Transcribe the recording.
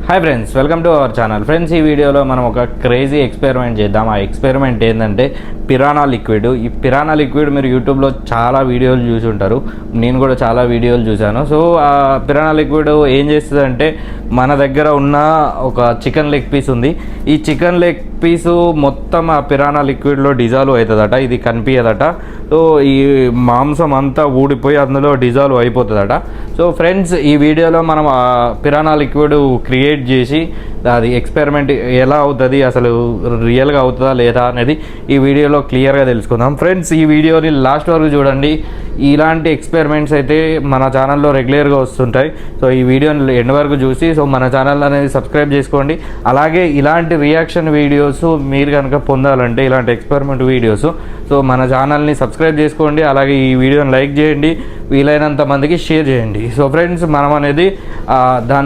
Hi friends, welcome to our channel. Friends, ఈ వీడియోలో మనం ఒక క్రేజీ ఎక్స్పెరిమెంట్ చేద్దాం. ఆ ఎక్స్పెరిమెంట్ ఏంటంటే పిరానా లిక్విడ్. ఈ పిరానా లిక్విడ్ మీరు యూట్యూబ్లో చాలా వీడియోలు చూసి ఉంటారు, నేను కూడా చాలా వీడియోలు చూశాను. సో ఆ పిరానా లిక్విడ్ ఏం చేస్తుందంటే, మన దగ్గర ఉన్న ఒక చికెన్ లెగ్ పీస్ ఉంది. ఈ చికెన్ లెగ్ పీసు మొత్తం ఆ పిరానా లిక్విడ్లో డిజాల్వ్ అవుతుందట. ఇది కనిపించదట. సో ఈ మాంసం అంతా ఊడిపోయి అందులో డిజాల్వ్ అయిపోతుందట. సో ఫ్రెండ్స్, ఈ వీడియోలో మనం ఆ పిరానా లిక్విడ్ క్రియేట్ చేసి అది ఎక్స్పెరిమెంట్ ఎలా అవుతుంది, అసలు రియల్గా అవుతుందా లేదా అనేది ఈ వీడియోలో క్లియర్గా తెలుసుకుందాం. ఫ్రెండ్స్, ఈ వీడియోని లాస్ట్ వరకు చూడండి. ఇలాంటి ఎక్స్పెరిమెంట్స్ అయితే మన ఛానల్లో రెగ్యులర్గా వస్తుంటాయి. సో ఈ వీడియోని ఎండ్ వరకు చూసి సో మన ఛానల్ అనేది సబ్స్క్రైబ్ చేసుకోండి. అలాగే ఇలాంటి రియాక్షన్ వీడియోస్ మీరు కనుక పొందాలంటే, ఇలాంటి ఎక్స్పెరిమెంట్ వీడియోస్, సో మన ఛానల్ని సబ్స్క్రైబ్ చేసుకోండి. అలాగే ఈ వీడియోని లైక్ చేయండి, వీలైనంత మందికి షేర్ చేయండి. సో ఫ్రెండ్స్, మనం అనేది దాన్ని